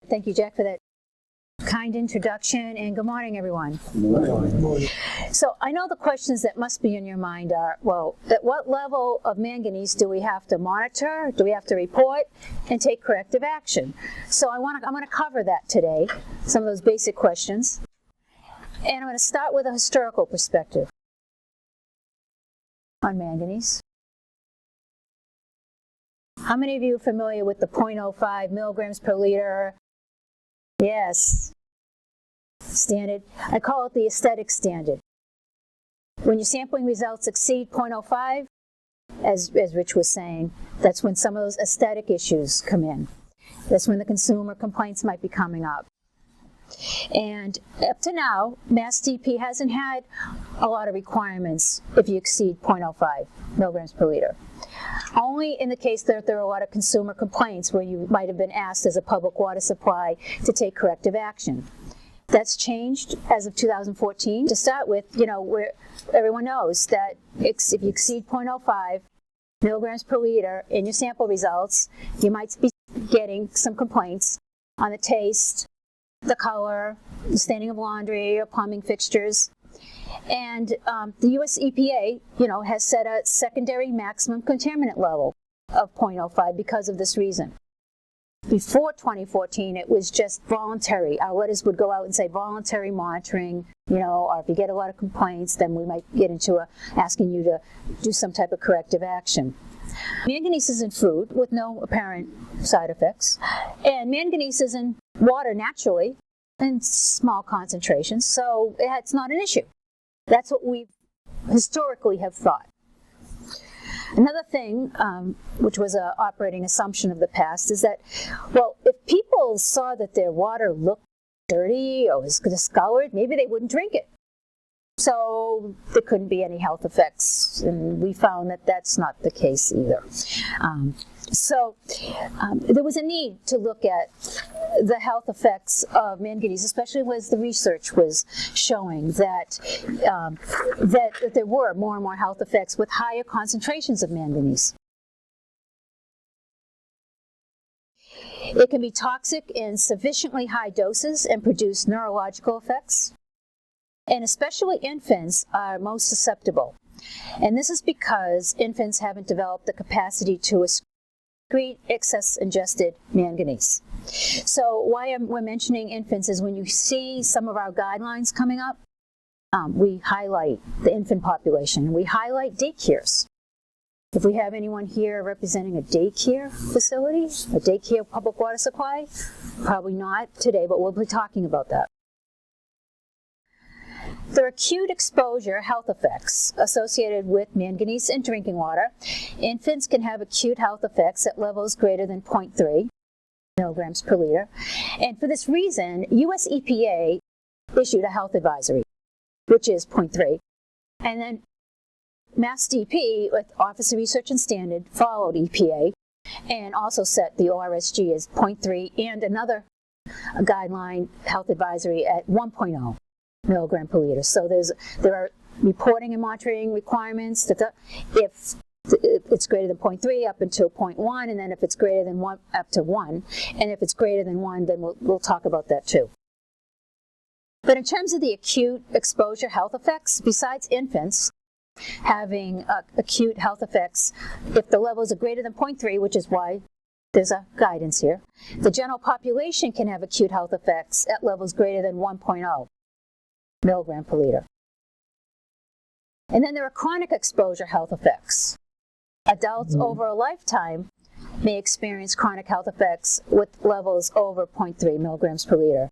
Thank you, Jack, for that kind introduction, and good morning, everyone. Good morning. So I know the questions that must be in your mind are, well, at what level of manganese do we have to monitor, do we have to report, and take corrective action? So I'm going to cover that today, some of those basic questions. And I'm going to start with a historical perspective on manganese. How many of you are familiar with the 0.05 milligrams per liter? Yes. Standard. I call it the aesthetic standard. When your sampling results exceed 0.05, as Rich was saying, that's when some of those aesthetic issues come in. That's when the consumer complaints might be coming up. And up to now, MassDEP hasn't had a lot of requirements if you exceed 0.05 milligrams per liter. Only in the case that there are a lot of consumer complaints where you might have been asked as a public water supply to take corrective action. That's changed as of 2014. To start with, where everyone knows that if you exceed 0.05 milligrams per liter in your sample results, you might be getting some complaints on the taste, the color, the staining of laundry or plumbing fixtures. And the US EPA, has set a secondary maximum contaminant level of 0.05 because of this reason. Before 2014, it was just voluntary. Our letters would go out and say voluntary monitoring, or if you get a lot of complaints, then we might get into asking you to do some type of corrective action. Manganese is in food with no apparent side effects, and manganese is in water naturally in small concentrations, so it's not an issue. That's what we historically have thought. Another thing, which was an operating assumption of the past, is that, well, if people saw that their water looked dirty or was discolored, maybe they wouldn't drink it. So there couldn't be any health effects, and we found that that's not the case either. So there was a need to look at the health effects of manganese, especially as the research was showing that there were more and more health effects with higher concentrations of manganese. It can be toxic in sufficiently high doses and produce neurological effects. And especially infants are most susceptible. And this is because infants haven't developed the capacity to excrete excess ingested manganese. So why we're mentioning infants is when you see some of our guidelines coming up, we highlight the infant population. We highlight daycares. If we have anyone here representing a daycare facility, a daycare public water supply, probably not today, but we'll be talking about that. There are acute exposure health effects associated with manganese in drinking water. Infants can have acute health effects at levels greater than 0.3 milligrams per liter. And for this reason, US EPA issued a health advisory, which is 0.3. And then MassDEP, with Office of Research and Standard, followed EPA and also set the ORSG as 0.3 and another guideline health advisory at 1.0. milligram per liter. So there are reporting and monitoring requirements that if it's greater than 0.3 up until 0.1, and then if it's greater than 1 up to 1, and if it's greater than 1, then we'll talk about that too. But in terms of the acute exposure health effects, besides infants having acute health effects, if the levels are greater than 0.3, which is why there's a guidance here, the general population can have acute health effects at levels greater than 1.0. milligram per liter. And then there are chronic exposure health effects. Adults over a lifetime may experience chronic health effects with levels over 0.3 milligrams per liter.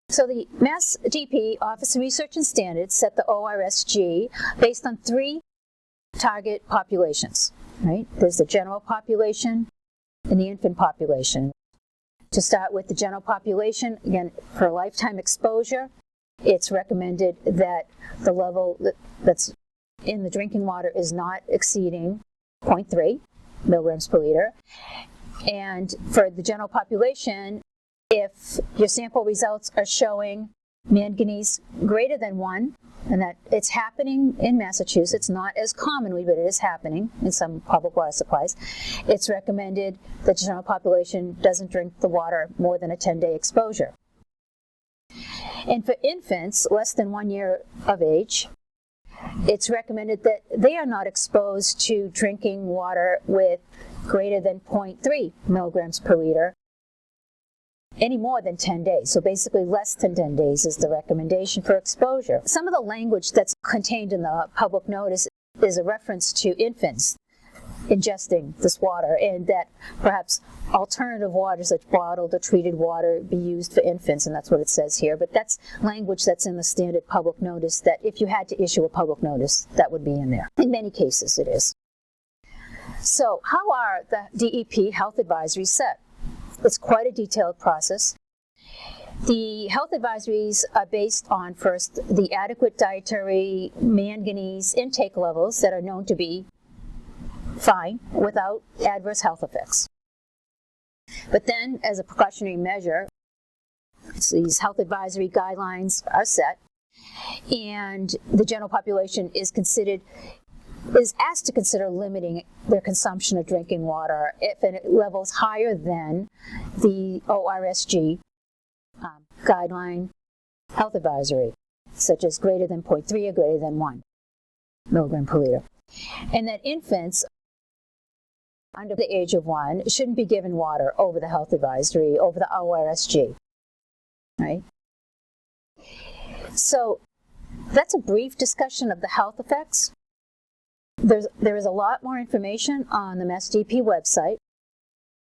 So the MassDEP, Office of Research and Standards, set the ORSG based on 3 target populations, right? There's the general population and the infant population. To start with the general population, again, for lifetime exposure, it's recommended that the level that's in the drinking water is not exceeding 0.3 milligrams per liter. And for the general population, if your sample results are showing manganese greater than 1 and that it's happening in Massachusetts, not as commonly, but it is happening in some public water supplies. It's recommended that the general population doesn't drink the water more than a 10-day exposure. And for infants less than 1 year of age, it's recommended that they are not exposed to drinking water with greater than 0.3 milligrams per liter any more than 10 days. So basically less than 10 days is the recommendation for exposure. Some of the language that's contained in the public notice is a reference to infants ingesting this water, and that perhaps alternative waters like bottled or treated water be used for infants, and that's what it says here. But that's language that's in the standard public notice that if you had to issue a public notice, that would be in there. In many cases it is. So how are the DEP health advisories set? It's quite a detailed process. The health advisories are based on, first, the adequate dietary manganese intake levels that are known to be fine without adverse health effects. But then, as a precautionary measure, these health advisory guidelines are set, and the general population is asked to consider limiting their consumption of drinking water if it levels higher than the ORSG guideline health advisory, such as greater than 0.3 or greater than 1 milligram per liter. And that infants under the age of 1 shouldn't be given water over the health advisory, over the ORSG, right? So that's a brief discussion of the health effects. There is a lot more information on the MassDEP website.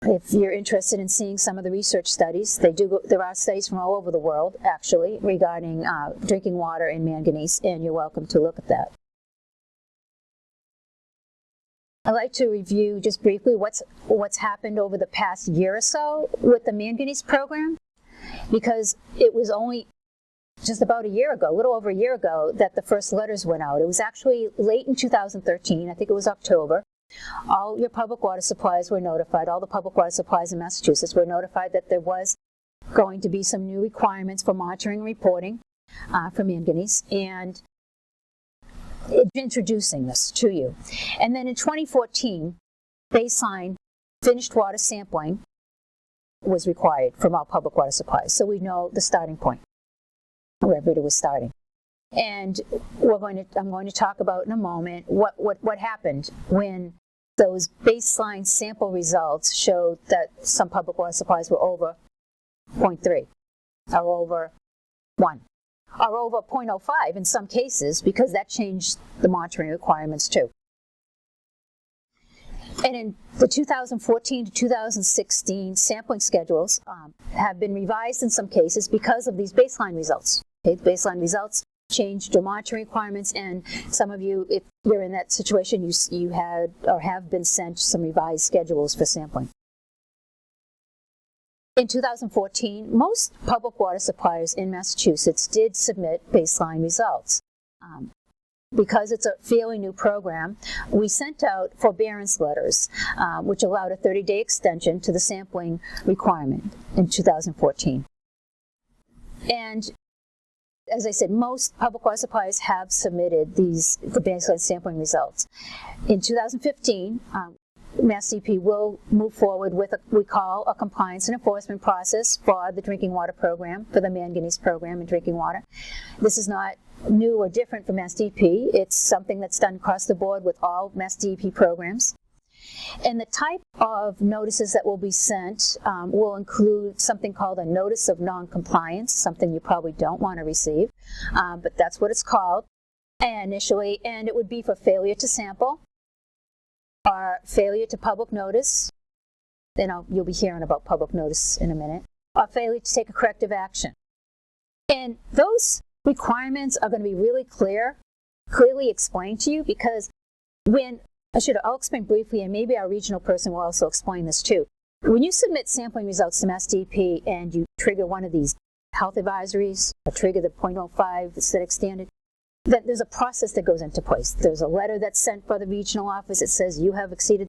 If you're interested in seeing some of the research studies, there are studies from all over the world, actually, regarding drinking water and manganese, and you're welcome to look at that. I'd like to review just briefly what's happened over the past year or so with the manganese program, because it was only just about a year ago, a little over a year ago, that the first letters went out. It was actually late in 2013, I think it was October. All your public water supplies were notified, all the public water supplies in Massachusetts were notified that there was going to be some new requirements for monitoring and reporting for manganese, and introducing this to you. And then in 2014, baseline finished water sampling was required from all public water supplies. So we know the starting point, wherever it was starting. And I'm going to talk about in a moment what happened when those baseline sample results showed that some public water supplies were over 0.3 or over 1. Or over 0.05 in some cases, because that changed the monitoring requirements too. And in the 2014 to 2016 sampling schedules have been revised in some cases because of these baseline results. Okay, the baseline results changed your monitoring requirements, and some of you, if you're in that situation, you had or have been sent some revised schedules for sampling. In 2014, most public water suppliers in Massachusetts did submit baseline results. Because it's a fairly new program, we sent out forbearance letters, which allowed a 30-day extension to the sampling requirement in 2014. And as I said, most public water suppliers have submitted the baseline sampling results. In 2015, MassDEP will move forward with what we call a compliance and enforcement process for the drinking water program, for the manganese program in drinking water. This is not new or different from MassDEP. It's something that's done across the board with all MassDEP programs. And the type of notices that will be sent will include something called a notice of non-compliance, something you probably don't want to receive, but that's what it's called initially, and it would be for failure to sample, or failure to public notice, you'll be hearing about public notice in a minute, or failure to take a corrective action. And those requirements are going to be really clearly explained to you, because I'll explain briefly, and maybe our regional person will also explain this too. When you submit sampling results to MassDEP and you trigger one of these health advisories, or trigger the 0.05 aesthetic standard, that there's a process that goes into place. There's a letter that's sent by the regional office that says you have exceeded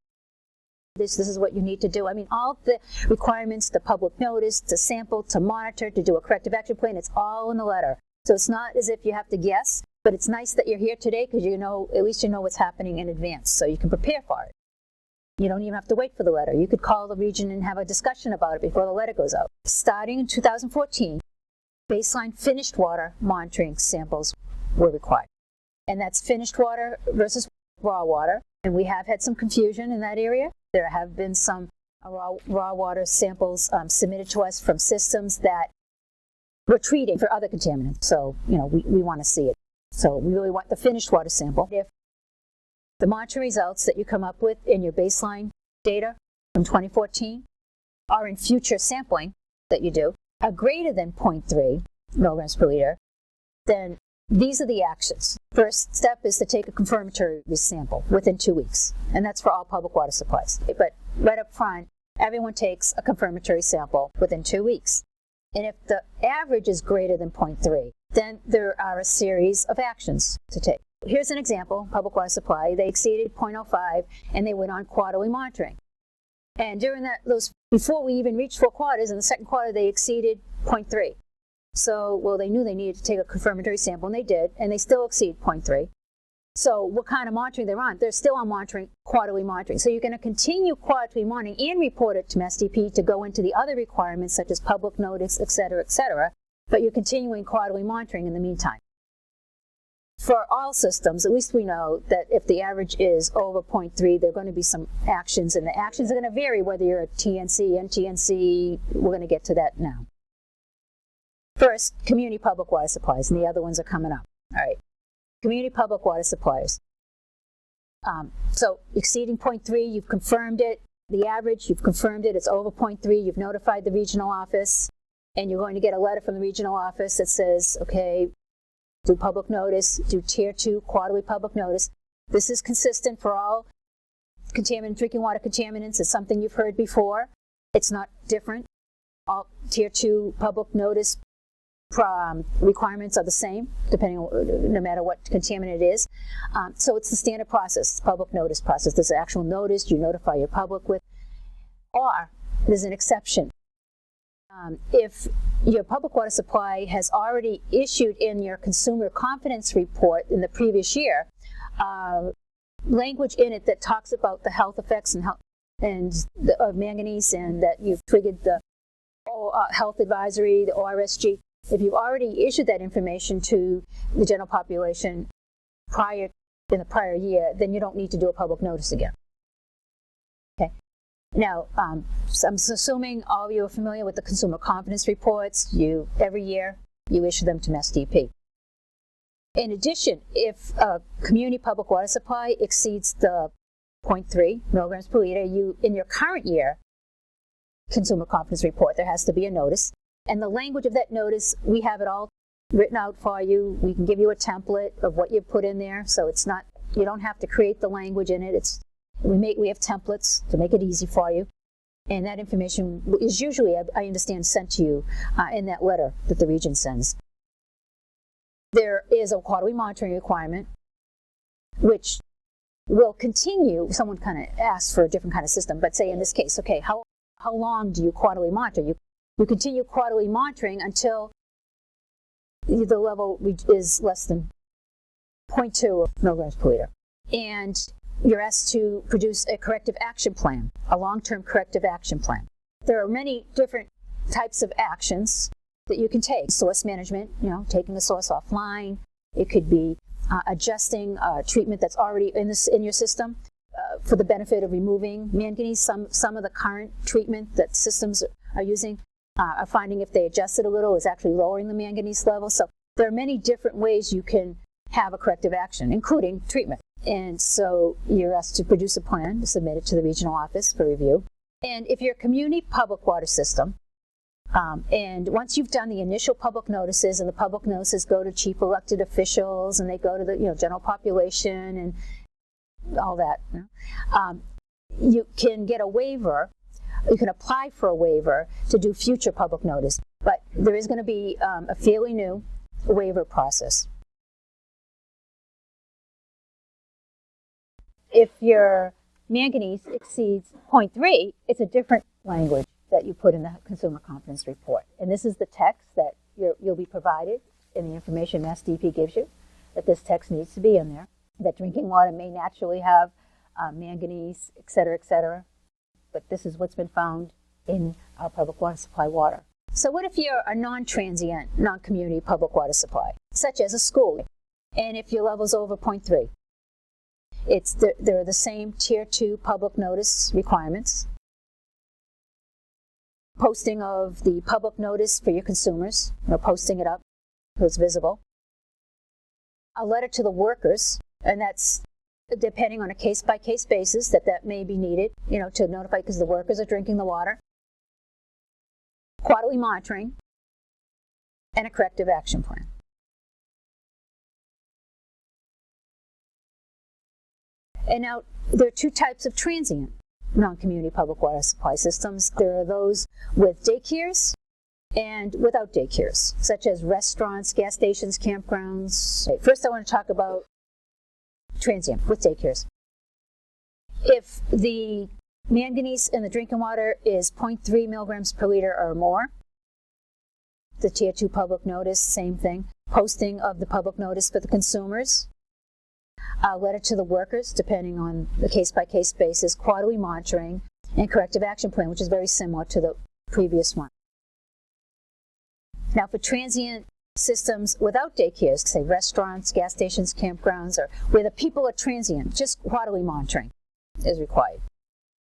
this is what you need to do. I mean, all the requirements, the public notice, to sample, to monitor, to do a corrective action plan, it's all in the letter. So it's not as if you have to guess. But it's nice that you're here today because you know, at least you know what's happening in advance, so you can prepare for it. You don't even have to wait for the letter. You could call the region and have a discussion about it before the letter goes out. Starting in 2014, baseline finished water monitoring samples were required. And that's finished water versus raw water. And we have had some confusion in that area. There have been some raw water samples submitted to us from systems that we're treating for other contaminants. So, you know, we want to see it. So we really want the finished water sample. If the monitoring results that you come up with in your baseline data from 2014 or in future sampling that you do are greater than 0.3 milligrams per liter, then these are the actions. First step is to take a confirmatory sample within 2 weeks, and that's for all public water supplies. But right up front, everyone takes a confirmatory sample within 2 weeks. And if the average is greater than 0.3, then there are a series of actions to take. Here's an example, public water supply. They exceeded 0.05 and they went on quarterly monitoring. And during those, before we even reached 4 quarters, in the second quarter they exceeded 0.3. So, well, they knew they needed to take a confirmatory sample, and they did, and they still exceed 0.3. So what kind of monitoring they're on? They're still on monitoring, quarterly monitoring. So you're going to continue quarterly monitoring and report it to MassDEP to go into the other requirements such as public notice, et cetera, but you're continuing quarterly monitoring in the meantime. For all systems, at least we know that if the average is over 0.3, there are going to be some actions, and the actions are going to vary whether you're a TNC, NTNC. We're going to get to that now. First, community public water supplies, and the other ones are coming up. All right. Community public water suppliers. So exceeding 0.3, you've confirmed it. The average, you've confirmed it. It's over 0.3. You've notified the regional office, and you're going to get a letter from the regional office that says, okay, do public notice, do tier 2 quarterly public notice. This is consistent for all drinking water contaminants. It's something you've heard before. It's not different. All tier 2 public notice requirements are the same, depending on, no matter what contaminant it is. So it's the standard process, public notice process. There's an actual notice you notify your public with, or there's an exception. If your public water supply has already issued in your consumer confidence report in the previous year, language in it that talks about the health effects of manganese, and that you've triggered the health advisory, the ORSG. If you've already issued that information to the general population in the prior year, then you don't need to do a public notice again. Okay. Now, so I'm assuming all of you are familiar with the consumer confidence reports. Every year you issue them to MassDEP. In addition, if a community public water supply exceeds the 0.3 milligrams per liter, in your current year consumer confidence report, there has to be a notice. And the language of that notice, we have it all written out for you. We can give you a template of what you put in there, so it's not, you don't have to create the language in it. We have templates to make it easy for you. And that information is usually, I understand, sent to you in that letter that the region sends. There is a quarterly monitoring requirement, which will continue. Someone kind of asked for a different kind of system, but say in this case, okay, how long do you quarterly monitor? You continue quarterly monitoring until the level is less than 0.2 milligrams per liter. And you're asked to produce a corrective action plan, a long-term corrective action plan. There are many different types of actions that you can take. Source management, taking the source offline. It could be adjusting treatment that's already in your system for the benefit of removing manganese. Some of the current treatment that systems are using are finding if they adjust it a little is actually lowering the manganese level. So there are many different ways you can have a corrective action, including treatment. And so you're asked to produce a plan to submit it to the regional office for review. And if you're a community public water system, and once you've done the initial public notices, and the public notices go to chief elected officials, and they go to the general population and all that, you can get a waiver. You can apply for a waiver to do future public notice, but there is going to be a fairly new waiver process. If your manganese exceeds 0.3, it's a different language that you put in the consumer confidence report. And this is the text that you'll be provided in the information MassDEP gives you. that this text needs to be in there, that drinking water may naturally have manganese, et cetera, but this is what's been found in our public water supply water. So what if you're a non-transient, non-community public water supply, such as a school, and if your level's over 0.3? There are the same Tier 2 public notice requirements. Posting of the public notice for your consumers, posting it up so it's visible. A letter to the workers, and that's depending on a case-by-case basis that may be needed, to notify because the workers are drinking the water. Quarterly monitoring, and a corrective action plan. And now, there are two types of transient non-community public water supply systems. There are those with daycares and without daycares, such as restaurants, gas stations, campgrounds. First, I want to talk about transient with daycares. If the manganese in the drinking water is 0.3 milligrams per liter or more, the Tier 2 public notice, same thing. Posting of the public notice for the consumers. A letter to the workers, depending on the case-by-case basis, quarterly monitoring, and corrective action plan, which is very similar to the previous one. Now, for transient systems without daycares, say restaurants, gas stations, campgrounds, or where the people are transient, just quarterly monitoring is required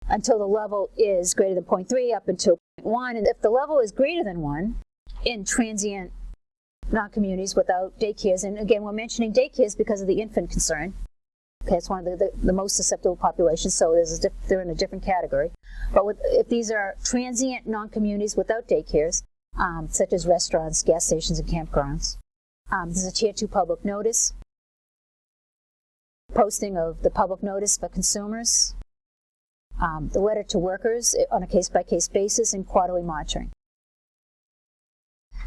until the level is greater than 0.3 up until 0.1. And if the level is greater than 1 in transient non-communities without daycares, and again, we're mentioning daycares because of the infant concern. Okay, it's one of the most susceptible populations, so they're in a different category. But if these are transient non-communities without daycares, such as restaurants, gas stations, and campgrounds, there's a Tier 2 public notice, posting of the public notice for consumers, the letter to workers on a case-by-case basis, and quarterly monitoring.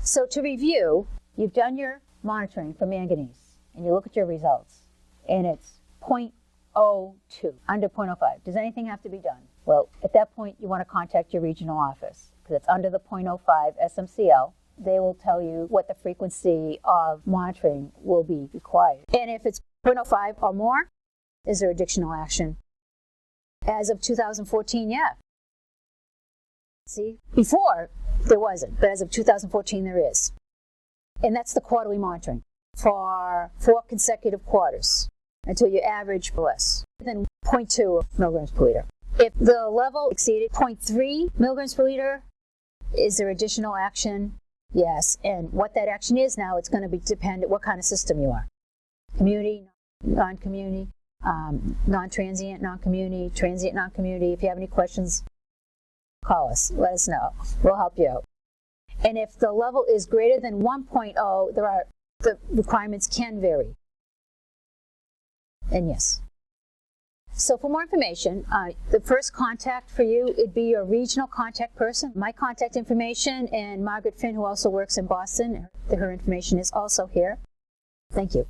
So to review, you've done your monitoring for manganese, and you look at your results, and it's 0.02, under 0.05. Does anything have to be done? Well, at that point, you want to contact your regional office, because it's under the 0.05 SMCL. They will tell you what the frequency of monitoring will be required. And if it's 0.05 or more, is there additional action? As of 2014, yeah. See, before there wasn't, but as of 2014 there is. And that's the quarterly monitoring for 4 consecutive quarters until you average less than 0.2 milligrams per liter. If the level exceeded 0.3 milligrams per liter, is there additional action? Yes. And what that action is now, it's going to be dependent what kind of system you are. Community, non-community, non-transient, non-community, transient, non-community. If you have any questions, call us. Let us know. We'll help you out. And if the level is greater than 1.0, the requirements can vary. And yes. So for more information, the first contact for you would be your regional contact person. My contact information, and Margaret Finn, who also works in Boston, her information is also here. Thank you.